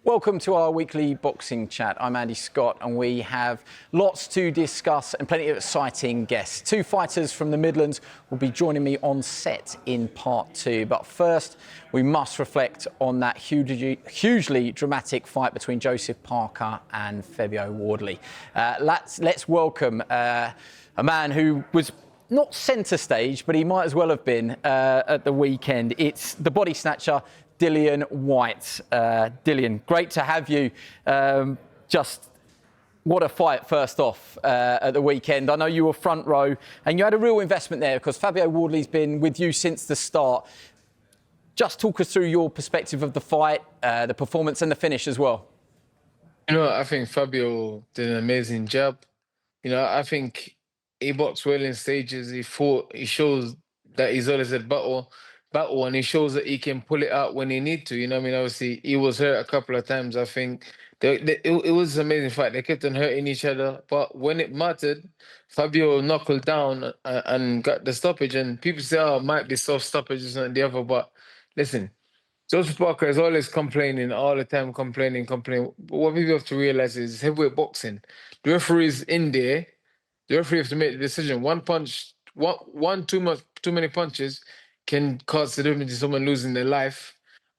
Welcome to our weekly boxing chat. I'm Andy Scott and we have lots to discuss and plenty of exciting guests. Two fighters from the Midlands will be joining me on set in part two. But first, we must reflect on that hugely dramatic fight between Joseph Parker and Fabio Wardley. Let's welcome a man who was not centre stage, but he might as well have been at the weekend. It's the body snatcher, Dillian Whyte. Dillian, great to have you. Just what a fight first off at the weekend. I know you were front row and you had a real investment there because Fabio Wardley's been with you since the start. Just talk us through your perspective of the fight, the performance and the finish as well. I think Fabio did an amazing job. I think he boxed well in stages. He fought. He shows that he's always at battle, and he shows that he can pull it out when he need to. Obviously he was hurt a couple of times. I think it was an amazing fight. They kept on hurting each other, but when it mattered, Fabio knuckled down and got the stoppage. And people say, "Oh, it might be soft stoppage, this and the other." But listen, Joseph Parker is always complaining, all the time complaining. But what people have to realize is heavyweight boxing. The referee's in there. The referee has to make the decision. One punch, too many punches can cause the difference in someone losing their life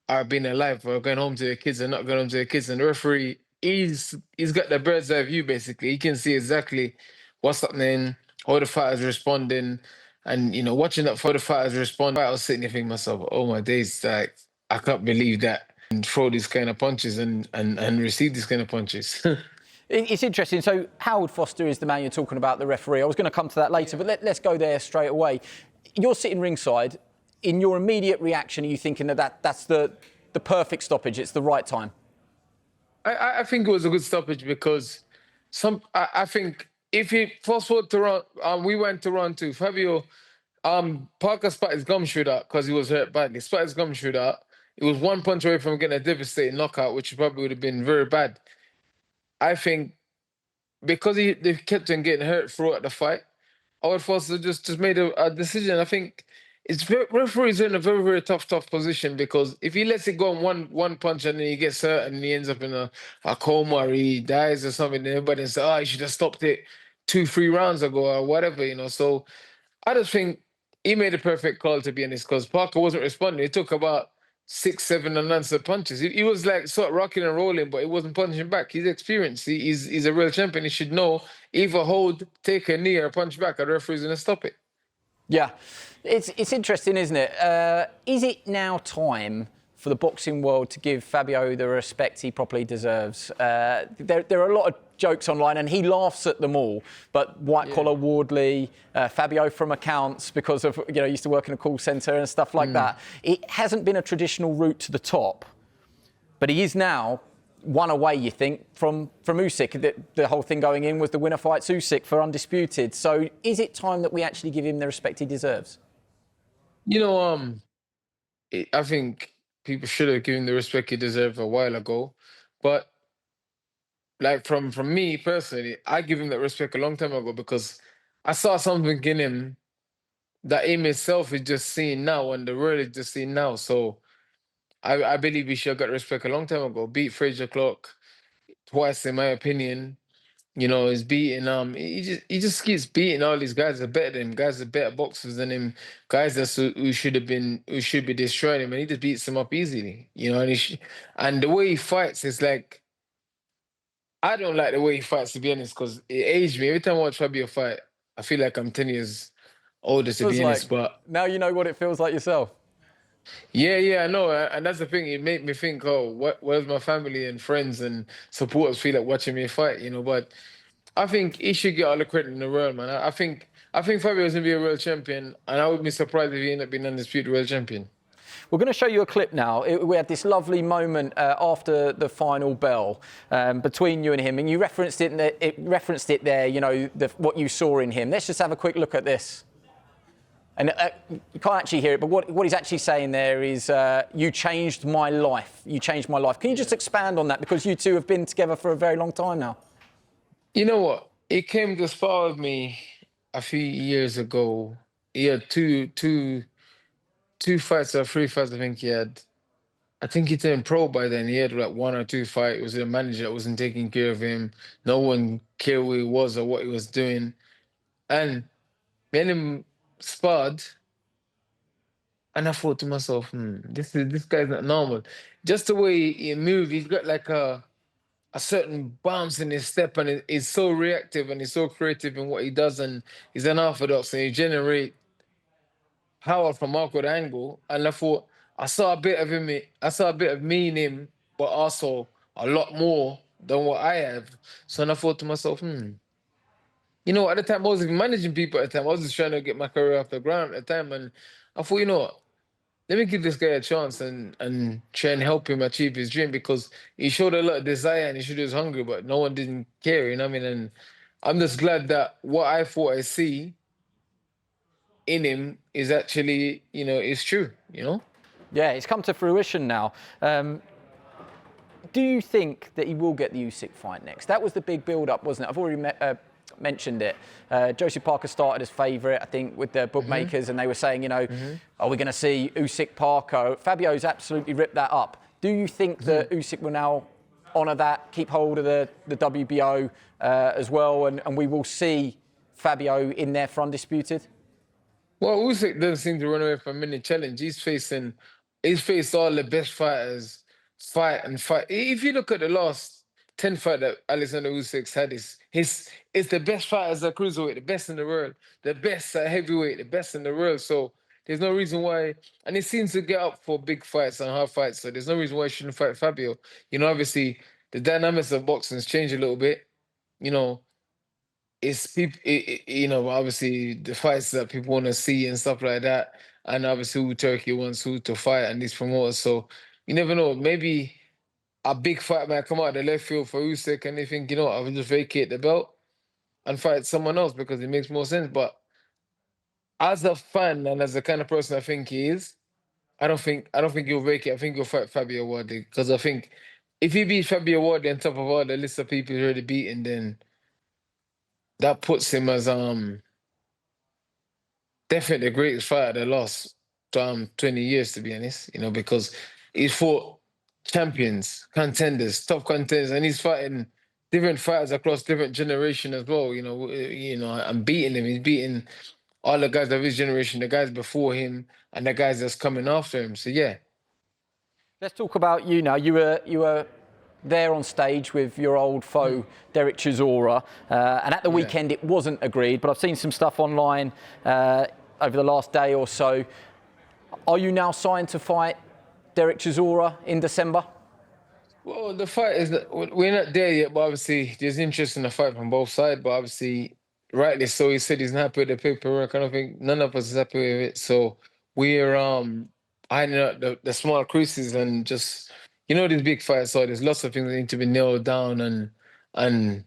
or being alive or going home to their kids and not going home to their kids. And the referee, he's got the bird's eye view, basically. He can see exactly what's happening, how the fighter's responding. And, watching that for the fighters respond, I was sitting there thinking to myself, oh my days, like, I can't believe that and throw these kind of punches and receive these kind of punches. It's interesting. So Howard Foster is the man you're talking about, the referee. I was going to come to that later, but let's go there straight away. You're sitting ringside. In your immediate reaction, are you thinking that's the perfect stoppage? It's the right time? I think it was a good stoppage because I think if he first fought to run, we went to round two. Fabio, Parker spat his gumshoe out because he was hurt badly. Spat his gumshoe out. It was one punch away from getting a devastating knockout, which probably would have been very bad. I think because they kept on getting hurt throughout the fight, Howard Foster just made a decision. I think referees are in a very, very tough position because if he lets it go on one punch and then he gets hurt and he ends up in a coma or he dies or something, then everybody says, oh, he should have stopped it 2-3 rounds ago or whatever. So I just think he made a perfect call, to be honest, because Parker wasn't responding. It took about 6-7 unanswered punches. He was like sort of rocking and rolling, but he wasn't punching back. He's experienced. He's a real champion. He should know either hold, take a knee, or punch back. A referee's gonna stop it. Yeah, it's interesting, isn't it? Is it now time for the boxing world to give Fabio the respect he properly deserves? There are a lot of jokes online, and he laughs at them all. But white-collar Wardley, Fabio from accounts because of he used to work in a call centre and stuff like that. It hasn't been a traditional route to the top, but he is now one away, you think, from Usyk. The whole thing going in was the winner fights Usyk for undisputed. So is it time that we actually give him the respect he deserves? I think people should have given the respect he deserved a while ago. But like from me personally, I give him that respect a long time ago because I saw something in him that him himself is just seeing now and the world is just seeing now. So I believe he should have got respect a long time ago. Beat Fraser Clark twice, in my opinion. He's beating he just keeps beating all these guys that are better than him, guys that are better boxers than him, guys who should be destroying him, and he just beats them up easily. And the way he fights is like, I don't like the way he fights, to be honest, because it aged me. Every time I watch Fabio fight, I feel like I'm 10 years older, to be honest. But now you know what it feels like yourself. Yeah, I know, and that's the thing. It made me think, oh, where's my family and friends and supporters feel like watching me fight, But I think he should get all the credit in the world, man. I think Fabio's gonna be a world champion, and I would be surprised if he ended up being undisputed world champion. We're going to show you a clip now. We had this lovely moment after the final bell between you and him, and you referenced it. There, what you saw in him. Let's just have a quick look at this. And you can't actually hear it, but what he's actually saying there is, you changed my life. You changed my life. Can you just expand on that? Because you two have been together for a very long time now. You know what? He came to spar with me a few years ago. He had two fights or 3 fights, I think he had. I think he turned pro by then. He had like 1 or 2 fights. It was a manager that wasn't taking care of him. No one cared who he was or what he was doing. And me and him sparred, and I thought to myself, this guy's not normal. Just the way he moves, he's got like a certain bounce in his step, and he's so reactive and he's so creative in what he does, and he's unorthodox and he generate power from awkward angle. And I thought I saw a bit of him, I saw a bit of me in him, but also a lot more than what I have. So then I thought to myself, you know, at the time I wasn't even managing people at the time. I was just trying to get my career off the ground at the time. And I thought, you know what? Let me give this guy a chance and try and help him achieve his dream, because he showed a lot of desire and he showed he was hungry, but no one didn't care, you know what I mean? And I'm just glad that what I thought I see in him is actually, you know, is true, you know? Yeah, it's come to fruition now. Do you think that he will get the Usyk fight next? That was the big build-up, wasn't it? I've already mentioned it. Joseph Parker started as favourite, I think, with the bookmakers, and they were saying, you know, are we going to see Usyk Parker? Fabio's absolutely ripped that up. Do you think that Usyk will now honour that, keep hold of the WBO as well, and we will see Fabio in there for undisputed? Well, Usyk doesn't seem to run away from any challenge. He's faced all the best fighters, fight and fight. If you look at the last 10 fights that Alexander Usyk's had, it's the best fighters at cruiserweight, the best in the world, the best at heavyweight, the best in the world. So there's no reason why, and he seems to get up for big fights and hard fights. So there's no reason why he shouldn't fight Fabio. You know, obviously the dynamics of boxing has changed a little bit. You know, it's people, you know, obviously the fights that people want to see and stuff like that, and obviously who Turkey wants who to fight and these promoters. So you never know. Maybe a big fight might come out of the left field for Usyk, and they think, you know, I will just vacate the belt and fight someone else because it makes more sense. But as a fan and as the kind of person I think he is, I don't think he'll vacate. I think he'll fight Fabio Wardley, because I think if he beats Fabio Wardley on top of all the list of people he's already beaten, then that puts him as definitely the greatest fighter the last 20 years, to be honest. You know, because he's fought champions, contenders, top contenders, and he's fighting different fighters across different generation as well. And beating him. He's beating all the guys of his generation, the guys before him, and the guys that's coming after him. So yeah. Let's talk about you now. You were there on stage with your old foe, Derek Chisora, and at the weekend it wasn't agreed, but I've seen some stuff online over the last day or so. Are you now signed to fight Derek Chisora in December? Well, the fight is that we're not there yet, but obviously there's interest in the fight from both sides. But obviously, rightly so, he said he's not happy with the paperwork. I don't think none of us is happy with it. So we're ironing out the small creases and just, you know, these big fights. So there's lots of things that need to be nailed down and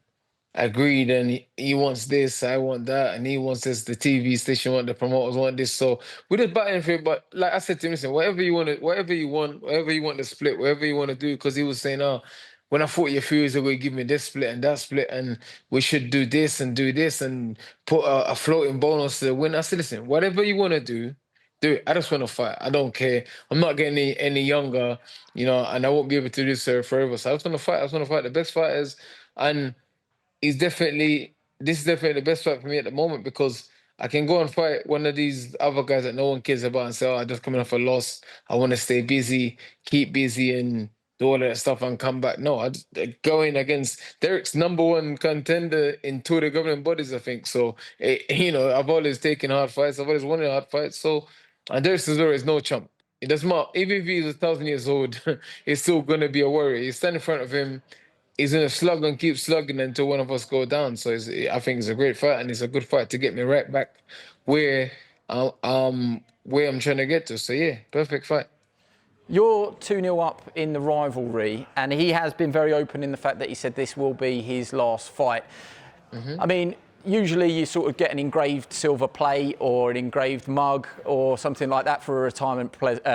agreed, and he wants this, I want that, and he wants this, the TV station want, the promoters want this. So we're just battling for it. But like I said to him, listen, whatever you want to split, whatever you want to do, because he was saying, oh, when I fought you a few years ago, you give me this split and that split, and we should do this and put a floating bonus to the win. I said, listen, whatever you want to do it. I just want to fight. I don't care. I'm not getting any younger, you know, and I won't be able to do this forever. So I just want to fight. I just want to fight the best fighters. And this is definitely the best fight for me at the moment, because I can go and fight one of these other guys that no one cares about and say, oh, I'm just coming off a loss. I want to stay busy, keep busy, and do all that stuff and come back. No, going against Derek's #1 contender in two of the governing bodies, I think. So, you know, I've always taken hard fights. I've always wanted hard fights. So, and Derek Chisora is no chump. It doesn't matter. Even if he's 1,000 years old, he's still going to be a warrior. You stand in front of him, he's going to slug and keep slugging until one of us go down. So I think it's a great fight, and it's a good fight to get me right back where I'm trying to get to. So yeah, perfect fight. You're 2-0 up in the rivalry, and he has been very open in the fact that he said this will be his last fight. I mean, usually you sort of get an engraved silver plate or an engraved mug or something like that for a retirement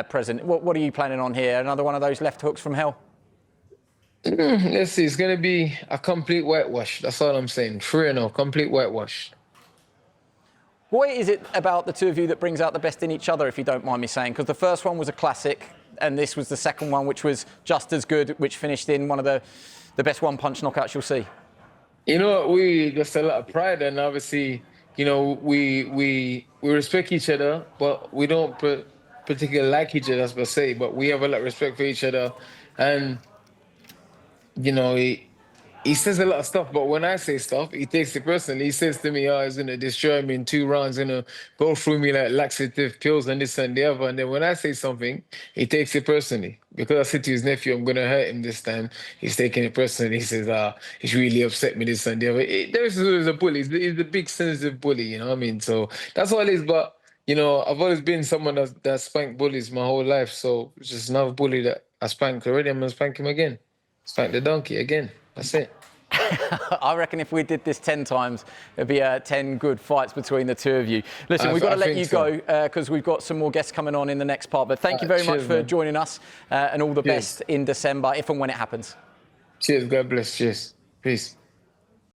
present. What are you planning on here? Another one of those left hooks from hell? Let's see. It's going to be a complete whitewash. That's all I'm saying. 3-0, complete whitewash. What is it about the two of you that brings out the best in each other, if you don't mind me saying? Because the first one was a classic, and this was the second one, which was just as good, which finished in one of the best one-punch knockouts you'll see? You know, we just a lot of pride, and obviously, you know, we respect each other, but we don't particularly like each other, as per se. But we have a lot of respect for each other, and you know, he says a lot of stuff, but when I say stuff, he takes it personally. He says to me, "Oh, he's gonna destroy me in 2 rounds, gonna go through me like laxative pills and this and the other." And then when I say something, he takes it personally. Because I said to his nephew, "I'm gonna hurt him this time." He's taking it personally. He says, "Ah, he's really upset me this and the other." There's a bully. He's a big sensitive bully. You know what I mean? So that's all it is. But you know, I've always been someone that spanked bullies my whole life. So it's just another bully that I spanked already. I'm gonna spank him again. Spank the donkey again. That's it. I reckon if we did this 10 times, it'd be 10 good fights between the two of you. Listen, we've got to let you go because we've got some more guests coming on in the next part. But thank you very much for joining us and all the best in December, if and when it happens. Cheers. God bless. Cheers. Peace.